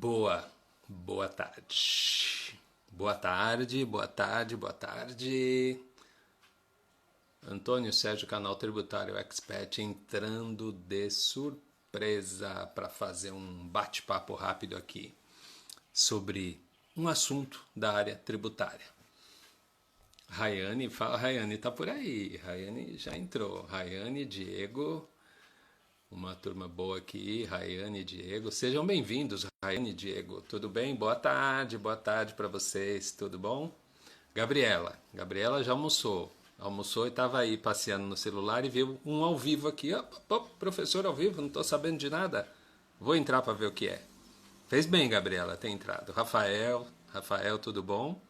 Boa tarde. Boa tarde, boa tarde, boa tarde. Antônio Sérgio, Canal Tributário Expert, entrando de surpresa para fazer um bate-papo rápido aqui sobre um assunto da área tributária. Rayane, fala, Rayane tá por aí. Rayane já entrou. Rayane, Diego, uma turma boa aqui, Rayane e Diego. Sejam bem-vindos, Rayane e Diego. Tudo bem? Boa tarde para vocês. Tudo bom? Gabriela já almoçou. Almoçou e estava aí passeando no celular e viu um ao vivo aqui. Professor ao vivo, não estou sabendo de nada. Vou entrar para ver o que é. Fez bem, Gabriela, ter entrado. Rafael, tudo bom?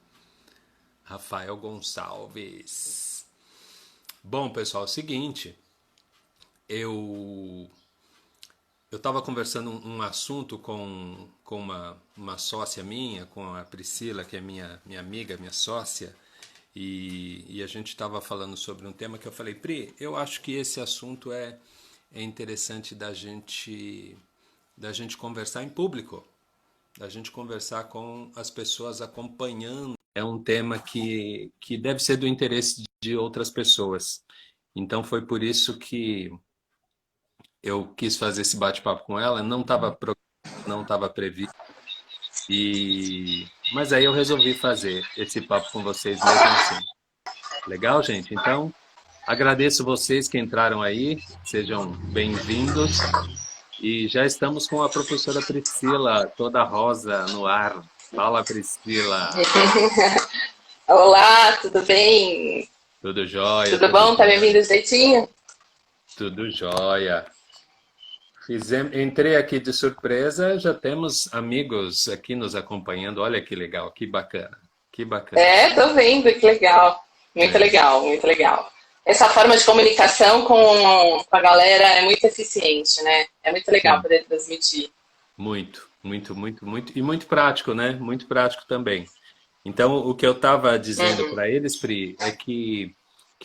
Rafael Gonçalves. Bom, pessoal, é o seguinte. Eu estava conversando um assunto com uma sócia minha, com a Priscila, que é minha amiga, minha sócia, e a gente estava falando sobre um tema que eu falei, Pri, eu acho que esse assunto é interessante da gente conversar em público, da gente conversar com as pessoas acompanhando. É um tema que deve ser do interesse de outras pessoas. Então foi por isso que eu quis fazer esse bate-papo com ela, não estava previsto, mas aí eu resolvi fazer esse papo com vocês mesmo assim. Legal, gente? Então, agradeço vocês que entraram aí, sejam bem-vindos. E já estamos com a professora Priscila, toda rosa no ar. Fala, Priscila. Olá, tudo bem? Tudo jóia, Tudo tudo bom? Tá me jóia, ouvindo direitinho? tudo jóia. Entrei aqui de surpresa, já temos amigos aqui nos acompanhando. Olha que legal, que bacana, que bacana. É, tô vendo, que legal. Muito É, legal, muito legal. Essa forma de comunicação com a galera é muito eficiente, né? É muito legal sim, poder transmitir. muito. E muito prático, né? Muito prático também. Então, o que eu estava dizendo Uhum. para eles, Pri, é que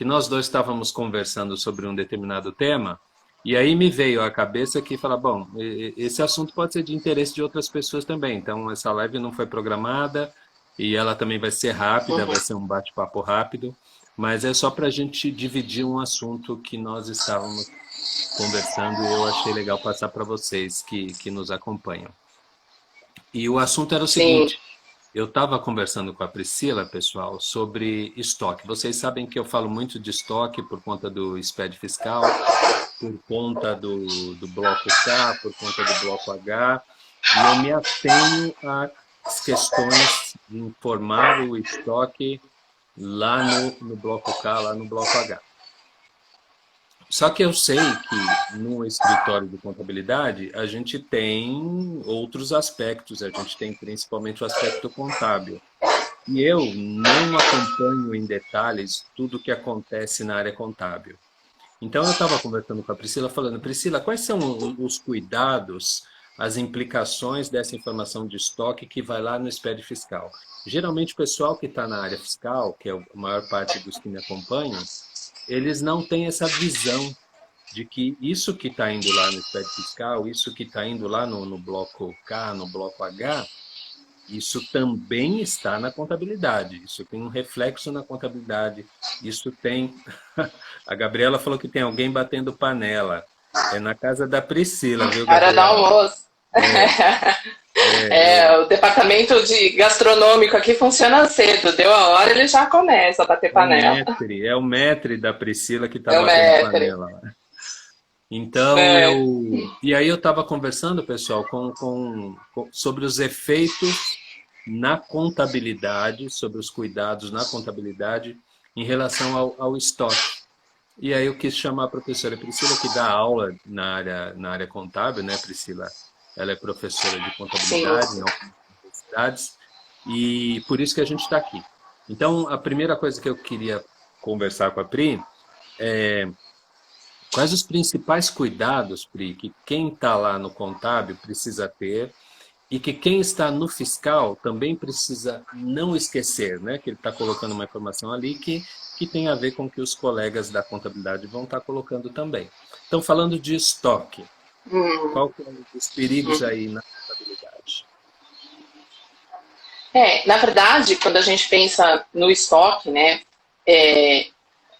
nós dois estávamos conversando sobre um determinado tema, e aí me veio à cabeça que falar, bom, esse assunto pode ser de interesse de outras pessoas também. Então, essa live não foi programada e ela também vai ser rápida, Uhum. vai ser um bate-papo rápido, mas é só para a gente dividir um assunto que nós estávamos conversando e eu achei legal passar para vocês que nos acompanham. E o assunto era o Sim. seguinte. Eu estava conversando com a Priscila, pessoal, sobre estoque. Vocês sabem que eu falo muito de estoque por conta do SPED fiscal, por conta do bloco K, por conta do bloco H, e eu me atenho às questões de informar o estoque lá no bloco K, lá no bloco H. Só que eu sei que no escritório de contabilidade a gente tem outros aspectos, a gente tem principalmente o aspecto contábil. E eu não acompanho em detalhes tudo o que acontece na área contábil. Então eu estava conversando com a Priscila, falando, Priscila, quais são os cuidados, as implicações dessa informação de estoque que vai lá no SPED fiscal? Geralmente o pessoal que está na área fiscal, que é a maior parte dos que me acompanham, eles não têm essa visão de que isso que está indo lá no SPED fiscal, isso que está indo lá no bloco K, no bloco H, isso também está na contabilidade. Isso tem um reflexo na contabilidade. Isso tem. A Gabriela falou que tem alguém batendo panela. É na casa da Priscila, viu, Hora do Gabriela? almoço. É, é, É, o departamento de gastronômico aqui funciona cedo. Deu a hora, ele já começa a bater panela. é o maître da Priscila que está É o batendo maître. panela lá. Então É. eu. E aí eu estava conversando, pessoal, sobre os efeitos na contabilidade, sobre os cuidados na contabilidade em relação ao estoque. E aí eu quis chamar a professora Priscila, que dá aula na área contábil, né, Priscila? Ela é professora de Sim. contabilidade em algumas universidades, e por isso que a gente está aqui. Então, a primeira coisa que eu queria conversar com a Pri é quais os principais cuidados, Pri, que quem está lá no contábil precisa ter e que quem está no fiscal também precisa não esquecer, né? Que ele está colocando uma informação ali que tem a ver com o que os colegas da contabilidade vão estar colocando também. Então, falando de estoque, Hum. qual que é os perigos aí na contabilidade? Na verdade, quando a gente pensa no estoque, né,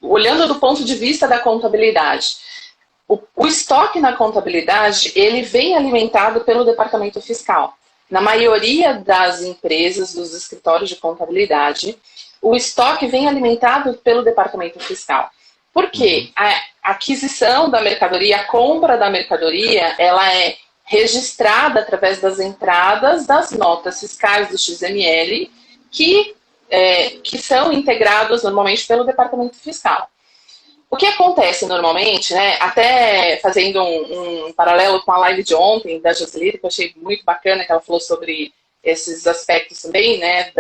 olhando do ponto de vista da contabilidade, o estoque na contabilidade, ele vem alimentado pelo departamento fiscal. Na maioria das empresas, dos escritórios de contabilidade, o estoque vem alimentado pelo departamento fiscal. Por quê? A aquisição da mercadoria, a compra da mercadoria, ela é registrada através das entradas das notas fiscais do XML, que são integrados normalmente pelo departamento fiscal. O que acontece normalmente, né, até fazendo um paralelo com a live de ontem da Joselita, que eu achei muito bacana, que ela falou sobre esses aspectos também, né,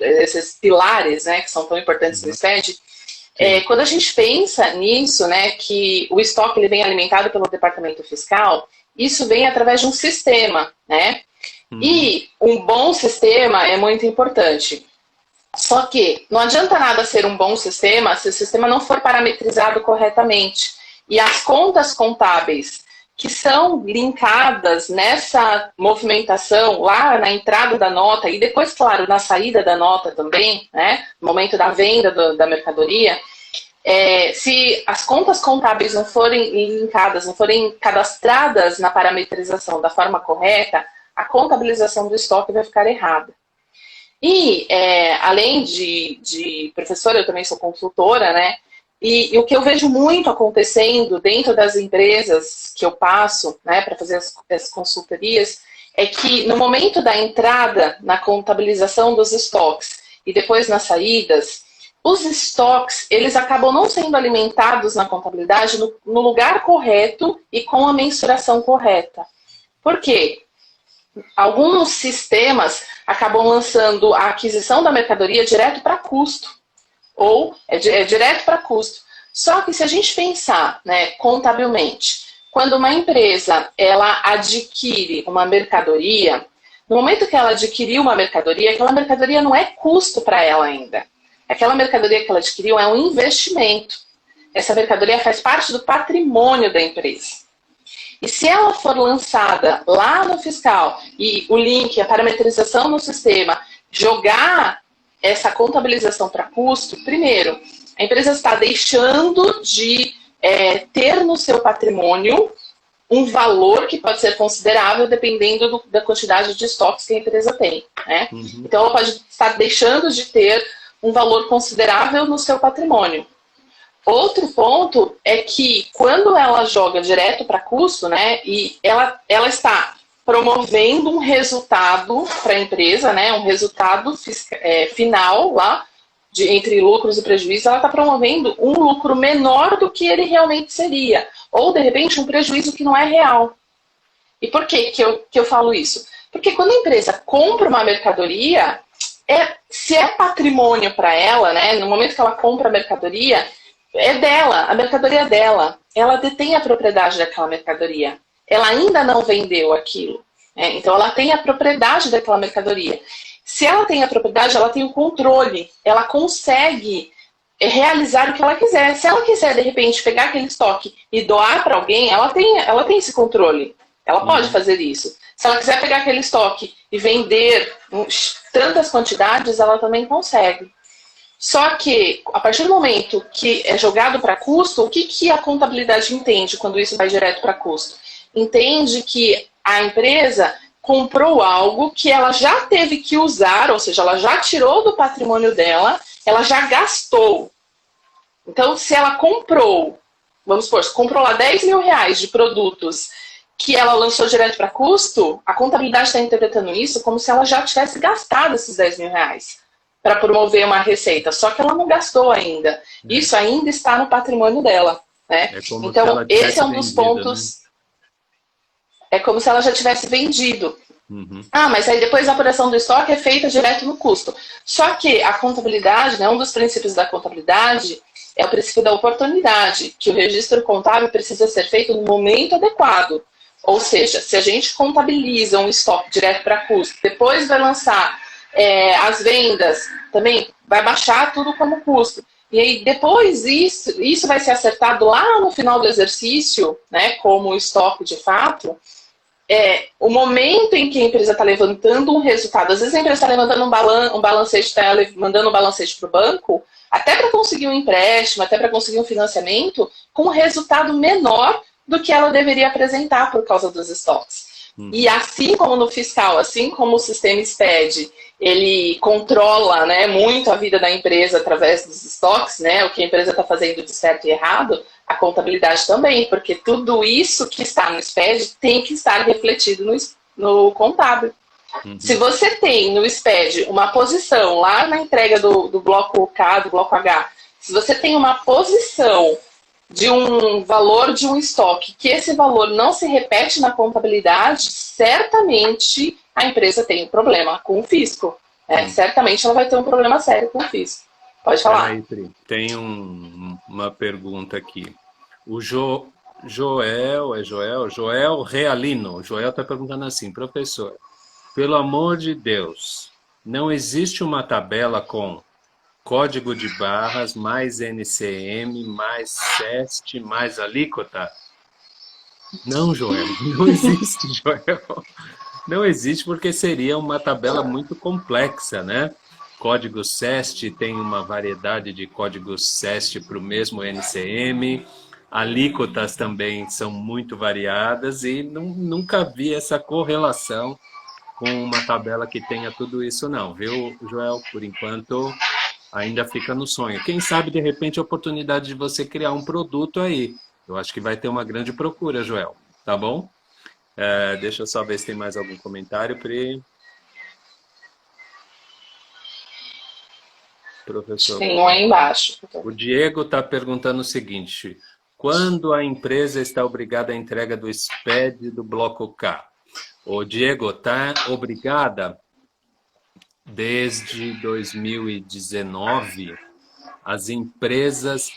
esses pilares, né, que são tão importantes no SPED. Quando a gente pensa nisso, né, que o estoque ele vem alimentado pelo departamento fiscal, isso vem através de um sistema, né? E um bom sistema é muito importante. Só que não adianta nada ser um bom sistema se o sistema não for parametrizado corretamente. E as contas contábeis que são linkadas nessa movimentação lá na entrada da nota e depois, claro, na saída da nota também, né, no momento da venda da mercadoria, se as contas contábeis não forem linkadas, não forem cadastradas na parametrização da forma correta, a contabilização do estoque vai ficar errada. E, além de professora, eu também sou consultora, né? E o que eu vejo muito acontecendo dentro das empresas que eu passo, né, para fazer as consultorias, é que no momento da entrada na contabilização dos estoques e depois nas saídas, os estoques, eles acabam não sendo alimentados na contabilidade no lugar correto e com a mensuração correta. Por quê? Alguns sistemas acabam lançando a aquisição da mercadoria direto para custo. Ou direto para custo. Só que se a gente pensar, né, contabilmente, quando uma empresa ela adquire uma mercadoria, no momento que ela adquiriu uma mercadoria, aquela mercadoria não é custo para ela ainda. Aquela mercadoria que ela adquiriu é um investimento. Essa mercadoria faz parte do patrimônio da empresa. E se ela for lançada lá no fiscal e o link, a parametrização no sistema, jogar essa contabilização para custo, primeiro, a empresa está deixando de ter no seu patrimônio um valor que pode ser considerável dependendo da quantidade de estoques que a empresa tem. Né? Então, ela pode estar deixando de ter um valor considerável no seu patrimônio. Outro ponto é que quando ela joga direto para custo, né, e ela está promovendo um resultado para a empresa, né, um resultado final lá, entre lucros e prejuízos, ela está promovendo um lucro menor do que ele realmente seria. Ou, de repente, um prejuízo que não é real. E por que eu falo isso? Porque quando a empresa compra uma mercadoria, se é patrimônio para ela, né, no momento que ela compra a mercadoria, é dela, a mercadoria é dela. Ela detém a propriedade daquela mercadoria. Ela ainda não vendeu aquilo. Então, ela tem a propriedade daquela mercadoria. Se ela tem a propriedade, ela tem o controle. Ela consegue realizar o que ela quiser. Se ela quiser, de repente, pegar aquele estoque e doar para alguém, ela tem esse controle. Ela pode fazer isso. Se ela quiser pegar aquele estoque e vender tantas quantidades, ela também consegue. Só que, a partir do momento que é jogado para custo, o que a contabilidade entende quando isso vai direto para custo? Entende que a empresa comprou algo que ela já teve que usar, ou seja, ela já tirou do patrimônio dela, ela já gastou. Então, se ela comprou, vamos supor, se comprou lá 10 mil reais de produtos que ela lançou direto para custo, a contabilidade está interpretando isso como se ela já tivesse gastado esses 10 mil reais para promover uma receita, só que ela não gastou ainda. Isso ainda está no patrimônio dela. Né? Então, esse é um dos pontos. Né? É como se ela já tivesse vendido. Mas aí depois a apuração do estoque é feita direto no custo. Só que a contabilidade, né, um dos princípios da contabilidade é o princípio da oportunidade, que o registro contábil precisa ser feito no momento adequado. Ou seja, se a gente contabiliza um estoque direto para custo, depois vai lançar as vendas, também vai baixar tudo como custo. E aí depois isso vai ser acertado lá no final do exercício, né, como estoque de fato. o momento em que a empresa está levantando um resultado, às vezes a empresa está levantando um balancete, está mandando um balancete para o banco, até para conseguir um empréstimo, até para conseguir um financiamento, com um resultado menor do que ela deveria apresentar por causa dos estoques. E assim como no fiscal, assim como o sistema SPED, ele controla, né, muito a vida da empresa através dos estoques, né, o que a empresa está fazendo de certo e errado, a contabilidade também, porque tudo isso que está no SPED tem que estar refletido no contábil. Se você tem no SPED uma posição lá na entrega do bloco K, do bloco H, se você tem uma posição de um valor de um estoque, que esse valor não se repete na contabilidade, certamente a empresa tem um problema com o fisco. Certamente ela vai ter um problema sério com o fisco. Pode falar. Aí, tem uma pergunta aqui. O Joel Realino. O Joel está perguntando assim, professor, pelo amor de Deus, não existe uma tabela com código de barras, mais NCM, mais CEST, mais alíquota? Não, Joel, não existe, Joel. Não existe porque seria uma tabela muito complexa, né? Código CEST tem uma variedade de códigos CEST para o mesmo NCM, alíquotas também são muito variadas e nunca vi essa correlação com uma tabela que tenha tudo isso não, viu, Joel? Por enquanto ainda fica no sonho. Quem sabe, de repente, a oportunidade de você criar um produto aí. Eu acho que vai ter uma grande procura, Joel. Tá bom? Deixa eu só ver se tem mais algum comentário, Pri. Professor. Tem um aí embaixo. O Diego está perguntando o seguinte: quando a empresa está obrigada à entrega do SPED do bloco K? O Diego, está obrigada desde 2019 as empresas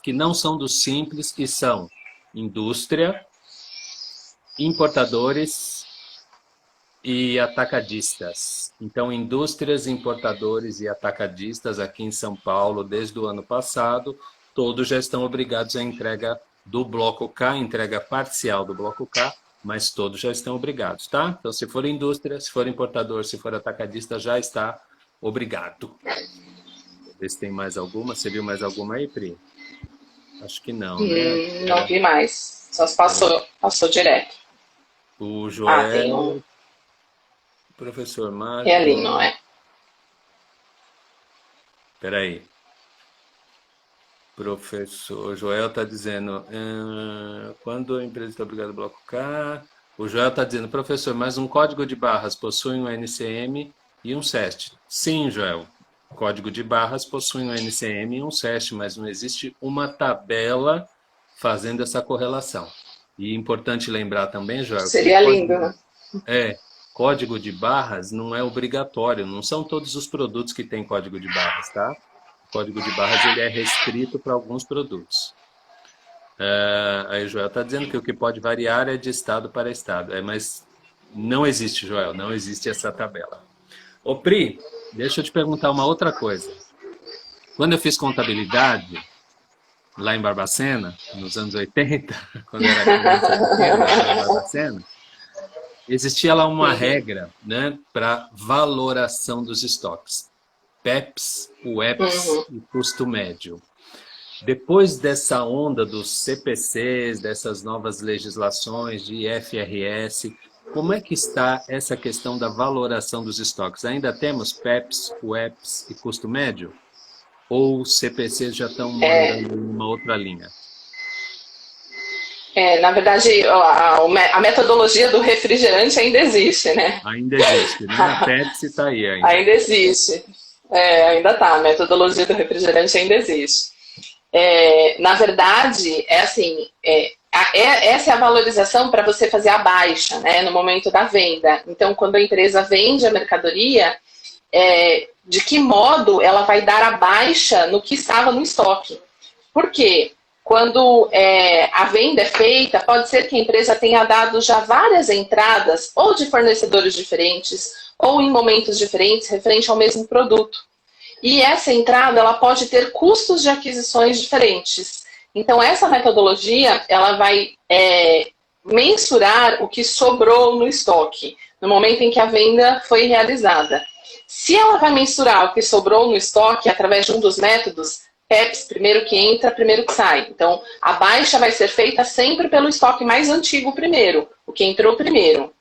que não são do Simples, que são indústria, importadores e atacadistas. Então, indústrias, importadores e atacadistas aqui em São Paulo, desde o ano passado, todos já estão obrigados à entrega do bloco K, entrega parcial do bloco K, mas todos já estão obrigados, tá? Então, se for indústria, se for importador, se for atacadista, já está obrigado. Ver se tem mais alguma. Você viu mais alguma aí, Pri? Acho que não, né? Não vi mais. Só passou direto. O Joel... tem um... Professor Marco... É ali, não é? Espera aí. Professor Joel está dizendo... quando a empresa está obrigada ao bloco K... O Joel está dizendo, professor, mas um código de barras possui um NCM e um CEST. Sim, Joel. Código de barras possui um NCM e um CEST, mas não existe uma tabela fazendo essa correlação. E é importante lembrar também, Joel... Seria lindo, né? Código de barras não é obrigatório, não são todos os produtos que têm código de barras, tá? O código de barras ele é restrito para alguns produtos. Aí o Joel está dizendo que o que pode variar é de estado para estado. Mas não existe, Joel, não existe essa tabela. Ô Pri, deixa eu te perguntar uma outra coisa. Quando eu fiz contabilidade, lá em Barbacena, nos anos 80, quando eu era criança, lá em Barbacena, existia lá uma regra, né, para valoração dos estoques. PEPs, UEPs e custo médio. Depois dessa onda dos CPCs, dessas novas legislações de IFRS, como é que está essa questão da valoração dos estoques? Ainda temos PEPs, UEPs e custo médio? Ou os CPCs já estão mandando uma outra linha? Na verdade, a metodologia do refrigerante ainda existe, né? Ainda existe, né? A Pepsi está aí ainda. Ainda existe. Ainda está. A metodologia do refrigerante ainda existe. Na verdade, assim, essa é a valorização para você fazer a baixa, né? No momento da venda. Então, quando a empresa vende a mercadoria, de que modo ela vai dar a baixa no que estava no estoque? Por quê? Quando a venda é feita, pode ser que a empresa tenha dado já várias entradas, ou de fornecedores diferentes, ou em momentos diferentes, referente ao mesmo produto. E essa entrada ela pode ter custos de aquisições diferentes. Então, essa metodologia ela vai mensurar o que sobrou no estoque, no momento em que a venda foi realizada. Se ela vai mensurar o que sobrou no estoque através de um dos métodos, PEPs, primeiro que entra, primeiro que sai. Então, a baixa vai ser feita sempre pelo estoque mais antigo primeiro, o que entrou primeiro.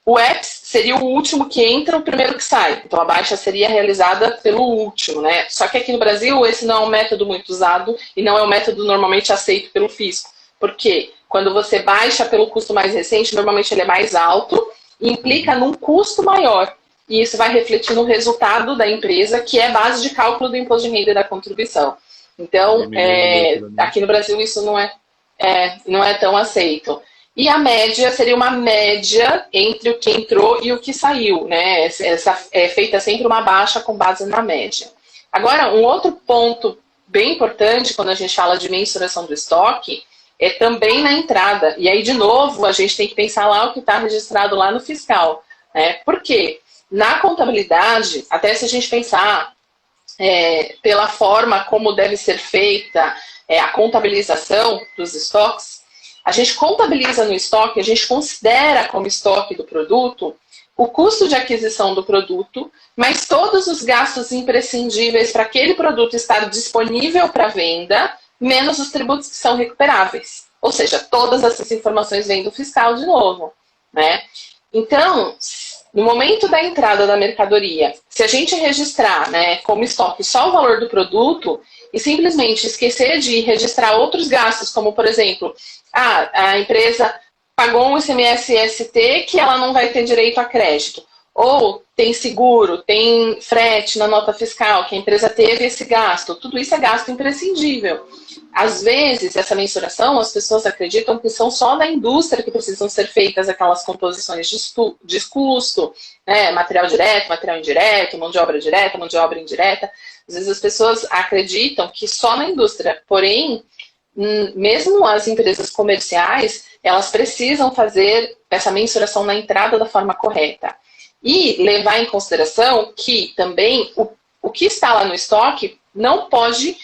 O EPS seria o último que entra, o primeiro que sai. Então, a baixa seria realizada pelo último, né? Só que aqui no Brasil, esse não é um método muito usado e não é um método normalmente aceito pelo fisco. Por quê? Quando você baixa pelo custo mais recente, normalmente ele é mais alto e implica num custo maior. E isso vai refletir no resultado da empresa, que é base de cálculo do imposto de renda e da contribuição. Então, aqui no Brasil isso não é tão aceito. E a média seria uma média entre o que entrou e o que saiu, né? É feita sempre uma baixa com base na média. Agora, um outro ponto bem importante quando a gente fala de mensuração do estoque é também na entrada. E aí, de novo, a gente tem que pensar lá o que está registrado lá no fiscal, né? Por quê? Na contabilidade, até se a gente pensar pela forma como deve ser feita a contabilização dos estoques, a gente contabiliza no estoque, a gente considera como estoque do produto o custo de aquisição do produto, mas todos os gastos imprescindíveis para aquele produto estar disponível para venda, menos os tributos que são recuperáveis. Ou seja, todas essas informações vêm do fiscal de novo, né? Então, no momento da entrada da mercadoria, se a gente registrar, né, como estoque só o valor do produto e simplesmente esquecer de registrar outros gastos, como, por exemplo, a empresa pagou um ICMS-ST que ela não vai ter direito a crédito, ou tem seguro, tem frete na nota fiscal, que a empresa teve esse gasto, tudo isso é gasto imprescindível. Às vezes, essa mensuração, as pessoas acreditam que são só da indústria que precisam ser feitas aquelas composições de custo, né? Material direto, material indireto, mão de obra direta, mão de obra indireta. Às vezes as pessoas acreditam que só na indústria, porém, mesmo as empresas comerciais, elas precisam fazer essa mensuração na entrada da forma correta. E levar em consideração que também o que está lá no estoque não pode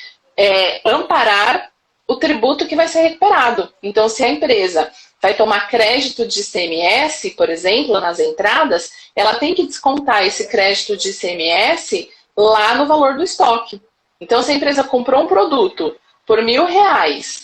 amparar o tributo que vai ser recuperado. Então, se a empresa vai tomar crédito de ICMS, por exemplo, nas entradas, ela tem que descontar esse crédito de ICMS lá no valor do estoque. Então, se a empresa comprou um produto por R$1.000,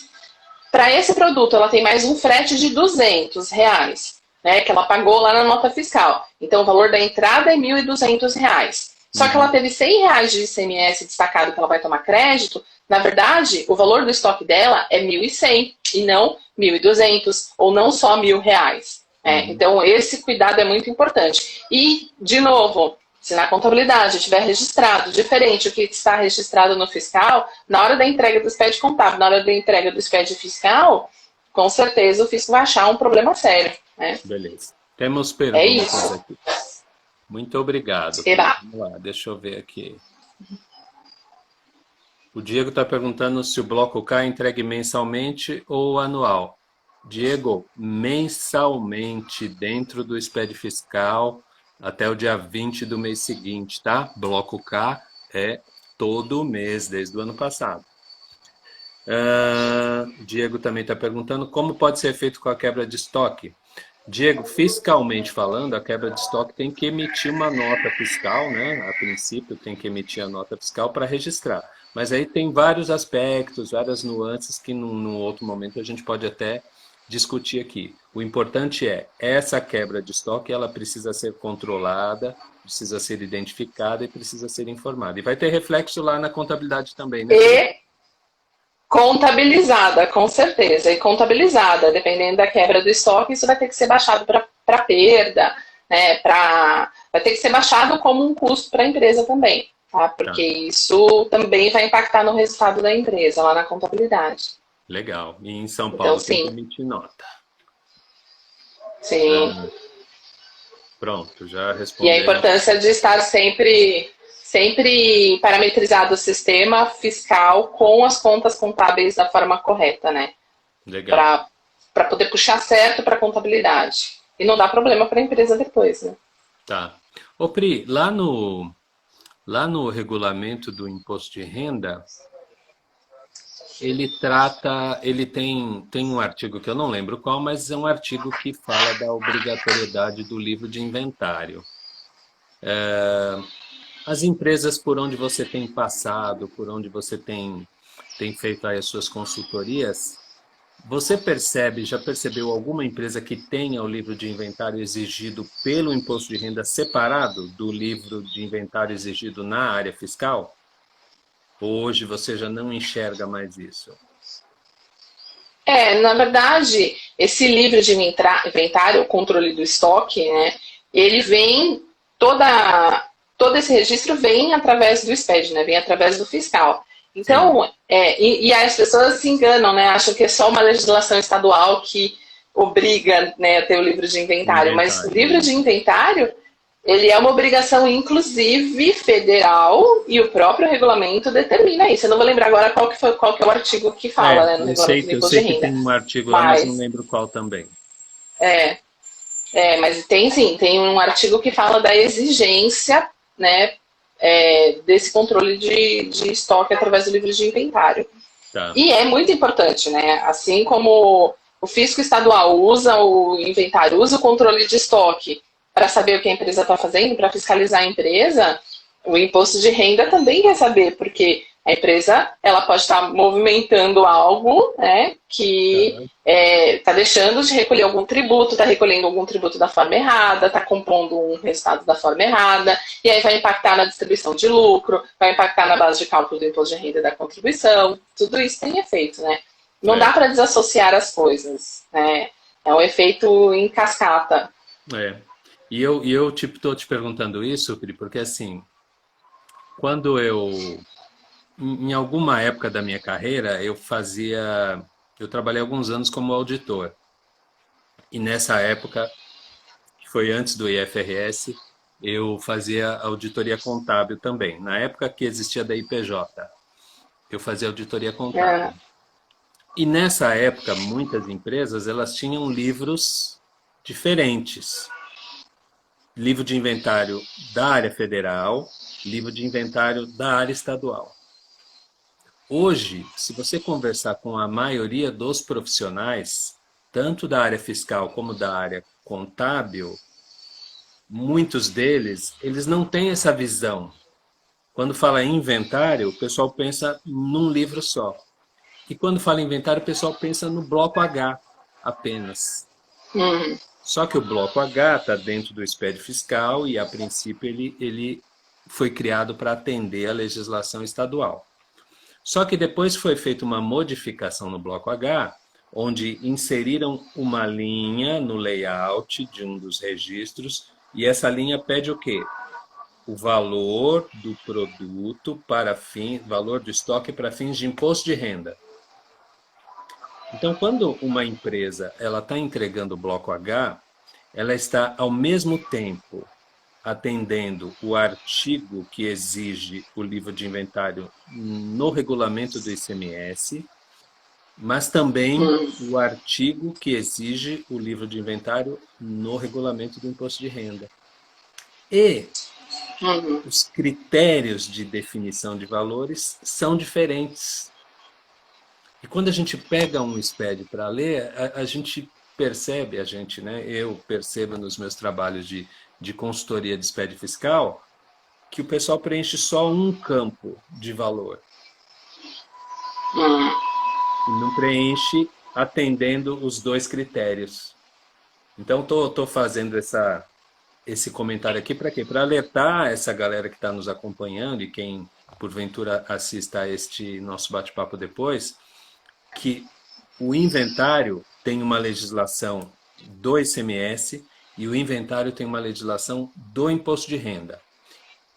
para esse produto ela tem mais um frete de R$200, né, que ela pagou lá na nota fiscal. Então, o valor da entrada é R$1.200. Só que ela teve R$100 de ICMS destacado que ela vai tomar crédito. Na verdade, o valor do estoque dela é R$1.100 e não R$1.200, ou não só R$1.000. Então, esse cuidado é muito importante. E, de novo, se na contabilidade tiver registrado diferente o que está registrado no fiscal, na hora da entrega do SPED contábil, na hora da entrega do SPED fiscal, com certeza o fisco vai achar um problema sério, né? Beleza. Temos perguntas aqui. Muito obrigado. Vamos lá, deixa eu ver aqui. O Diego está perguntando se o bloco K é entregue mensalmente ou anual. Diego, mensalmente, dentro do SPED fiscal, até o dia 20 do mês seguinte, tá? Bloco K é todo mês, desde o ano passado. Diego também está perguntando como pode ser feito com a quebra de estoque. Diego, fiscalmente falando, a quebra de estoque tem que emitir uma nota fiscal, né? A princípio tem que emitir a nota fiscal para registrar. Mas aí tem vários aspectos, várias nuances que num outro momento a gente pode até discutir aqui. O importante é, essa quebra de estoque, ela precisa ser controlada, precisa ser identificada e precisa ser informada. E vai ter reflexo lá na contabilidade também, né? Contabilizada, com certeza. E contabilizada, dependendo da quebra do estoque, isso vai ter que ser baixado para perda, né? Vai ter que ser baixado como um custo para a empresa também, tá? Porque isso também vai impactar no resultado da empresa, lá na contabilidade. Legal. E em São Paulo então, tem que emitir nota. Sim. Pronto, já respondi. E a importância de estar sempre parametrizado o sistema fiscal com as contas contábeis da forma correta, né? Legal. Para poder puxar certo para a contabilidade. E não dá problema para a empresa depois, né? Tá. Ô Pri, lá no regulamento do imposto de renda, ele trata, tem um artigo que eu não lembro qual, mas é um artigo que fala da obrigatoriedade do livro de inventário. As empresas por onde você tem passado, por onde você tem feito aí as suas consultorias, você percebe, já percebeu alguma empresa que tenha o livro de inventário exigido pelo imposto de renda separado do livro de inventário exigido na área fiscal? Hoje você já não enxerga mais isso. Na verdade, esse livro de inventário, o controle do estoque, né, ele vem, todo esse registro vem através do SPED, né, vem através do fiscal. Sim, Então, e as pessoas se enganam, né, acham que é só uma legislação estadual que obriga, né, a ter o livro de o inventário, mas o inventário, livro de isso. inventário, ele é uma obrigação, inclusive, federal, e o próprio regulamento determina isso. Eu não vou lembrar agora qual que é o artigo que fala, né, no regulamento do Eu imposto sei de que renda. tem um artigo lá, mas não Mas, lembro qual também. é, mas tem sim, tem um artigo que fala da exigência, né, desse controle de estoque através do livro de inventário. Tá. E é muito importante, né? Assim como o fisco estadual usa o inventário, usa o controle de estoque para saber o que a empresa está fazendo, para fiscalizar a empresa, o imposto de renda também quer saber, porque a empresa ela pode estar movimentando algo, né, que Tá. está deixando de recolher algum tributo, está recolhendo algum tributo da forma errada, está compondo um resultado da forma errada, e aí vai impactar na distribuição de lucro, vai impactar na base de cálculo do imposto de renda e da contribuição. Tudo isso tem efeito, né? Não dá É, para desassociar as coisas, né? É um efeito em cascata. é. E eu tipo, tô te perguntando isso, Pri, porque assim, quando em alguma época da minha carreira, eu trabalhei alguns anos como auditor. E nessa época, que foi antes do IFRS, eu fazia auditoria contábil também. Na época que existia da IPJ, eu fazia auditoria É, contábil. E nessa época, muitas empresas elas tinham livros diferentes. Livro de inventário da área federal, livro de inventário da área estadual. Hoje, se você conversar com a maioria dos profissionais, tanto da área fiscal como da área contábil, muitos deles, eles não têm essa visão. Quando fala em inventário, o pessoal pensa num livro só. E quando fala em inventário, o pessoal pensa no bloco H apenas. hum, Só que o bloco H está dentro do SPED fiscal e, a princípio, ele foi criado para atender a legislação estadual. Só que depois foi feita uma modificação no bloco H, onde inseriram uma linha no layout de um dos registros, e essa linha pede o quê? O valor do produto para valor do estoque para fins de imposto de renda. Então, quando uma empresa ela está entregando o bloco H, ela está ao mesmo tempo atendendo o artigo que exige o livro de inventário no regulamento do ICMS, mas também hum, o artigo que exige o livro de inventário no regulamento do imposto de renda. E hum, os critérios de definição de valores são diferentes. E quando a gente pega um SPED para ler, a gente percebe, né? Eu percebo nos meus trabalhos de consultoria de SPED fiscal, que o pessoal preenche só um campo de valor hum. e não preenche atendendo os dois critérios. Então, estou fazendo esse comentário aqui para quê? Para alertar essa galera que está nos acompanhando e quem porventura assista a este nosso bate-papo depois, que o inventário tem uma legislação do ICMS e o inventário tem uma legislação do imposto de renda.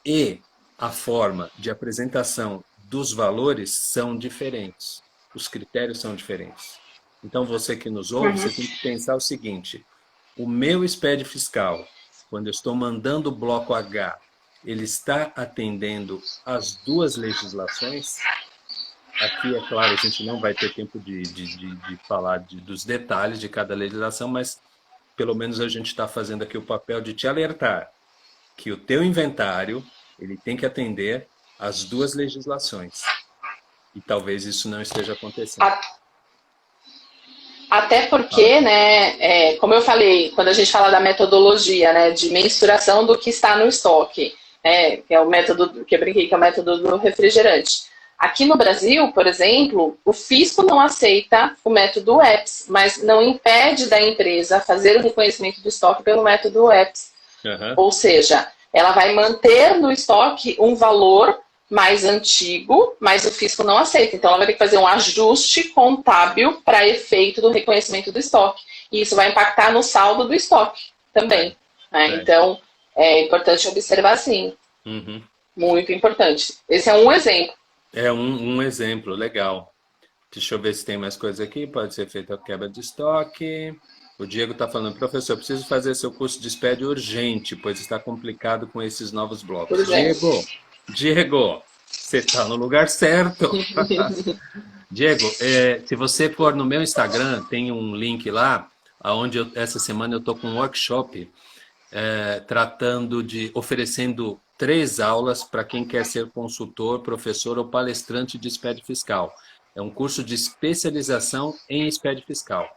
E a forma de apresentação dos valores são diferentes. Os critérios são diferentes. Então, você que nos ouve, você tem que pensar o seguinte: o meu SPED fiscal, quando eu estou mandando o bloco H, ele está atendendo as duas legislações? Aqui, é claro, a gente não vai ter tempo de falar dos detalhes de cada legislação, mas pelo menos a gente está fazendo aqui o papel de te alertar que o teu inventário ele tem que atender às duas legislações. E talvez isso não esteja acontecendo. Até porque, né, como eu falei, quando a gente fala da metodologia, né, de mensuração do que está no estoque, que é o método que eu brinquei, que é o método do refrigerante. Aqui no Brasil, por exemplo, o fisco não aceita o método EPS, mas não impede da empresa fazer o reconhecimento do estoque pelo método EPS. Uhum. Ou seja, ela vai manter no estoque um valor mais antigo, mas o fisco não aceita. Então, ela vai ter que fazer um ajuste contábil para efeito do reconhecimento do estoque. E isso vai impactar no saldo do estoque também. Né? Então, é importante observar sim. Uhum. Muito importante. Esse é um exemplo. É um exemplo, legal. Deixa eu ver se tem mais coisa aqui. Pode ser feita a quebra de estoque. O Diego está falando, professor, preciso fazer seu curso de SPED urgente, pois está complicado com esses novos blocos. Diego, você está no lugar certo. Diego, se você for no meu Instagram, tem um link lá, onde essa semana eu estou com um workshop oferecendo 3 aulas para quem quer ser consultor, professor ou palestrante de SPED fiscal. É um curso de especialização em SPED fiscal.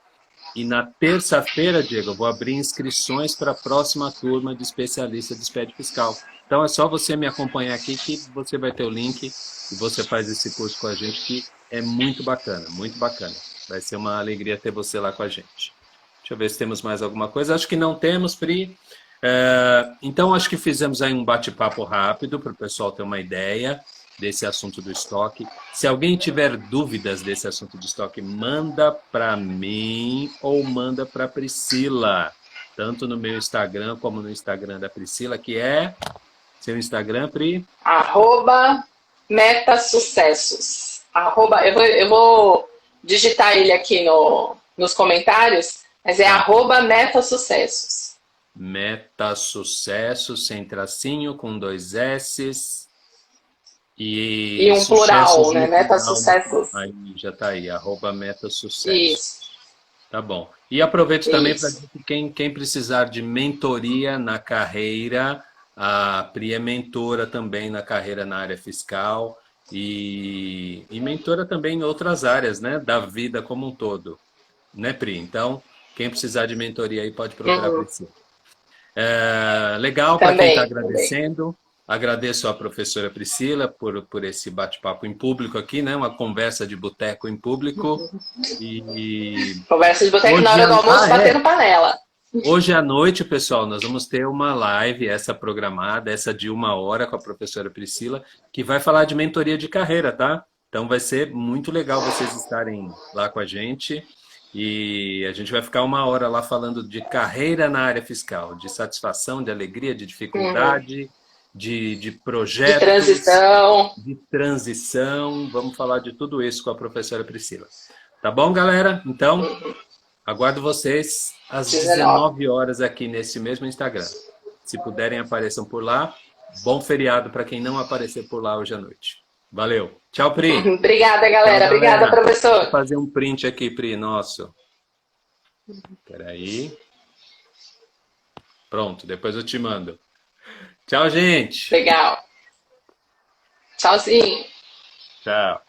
E na terça-feira, Diego, eu vou abrir inscrições para a próxima turma de especialista de SPED fiscal. Então é só você me acompanhar aqui que você vai ter o link e você faz esse curso com a gente, que é muito bacana, muito bacana. Vai ser uma alegria ter você lá com a gente. Deixa eu ver se temos mais alguma coisa. Acho que não temos, Pri. Então, acho que fizemos aí um bate-papo rápido para o pessoal ter uma ideia desse assunto do estoque. Se alguém tiver dúvidas desse assunto de estoque, manda para mim ou manda para a Priscila, tanto no meu Instagram como no Instagram da Priscila, que é seu Instagram, Pri? @metasucessos. Eu vou digitar ele aqui nos comentários, mas é @metasucessos. Metasucesso, sem tracinho, com 2 S's. E um Sucessos plural, né? no final. Metasucessos. Aí já está aí, @metasucesso. Isso. Tá bom. E aproveito também para Isso. dizer que quem precisar de mentoria na carreira, a Pri é mentora também na carreira na área fiscal e mentora também em outras áreas, né, da vida como um todo, né, Pri? Então, quem precisar de mentoria aí pode procurar a Uhum. Priscila. Legal para quem está Também, também. agradecendo. Agradeço à professora Priscila por esse bate-papo em público aqui, né? Uma conversa de boteco em público. E Conversa de boteco na hoje, hora do almoço, batendo panela. hoje à noite, pessoal, nós vamos ter uma live, essa programada, essa de 1 hora com a professora Priscila, que vai falar de mentoria de carreira, tá? Então vai ser muito legal vocês estarem lá com a gente. E a gente vai ficar 1 hora lá falando de carreira na área fiscal, de satisfação, de alegria, de Uhum. dificuldade, de De projetos, transição. de transição. Vamos falar de tudo isso com a professora Priscila. Tá bom, galera? Então, aguardo vocês às 19. 19 horas aqui nesse mesmo Instagram. Se puderem, apareçam por lá. Bom feriado para quem não aparecer por lá hoje à noite. Valeu. Tchau, Pri. Obrigada, Tchau, galera. Obrigada, galera. Vou professor. fazer um print aqui, Pri, nosso. Espera aí. Pronto, depois eu te mando. Tchau, gente. Legal. Tchauzinho. Tchau.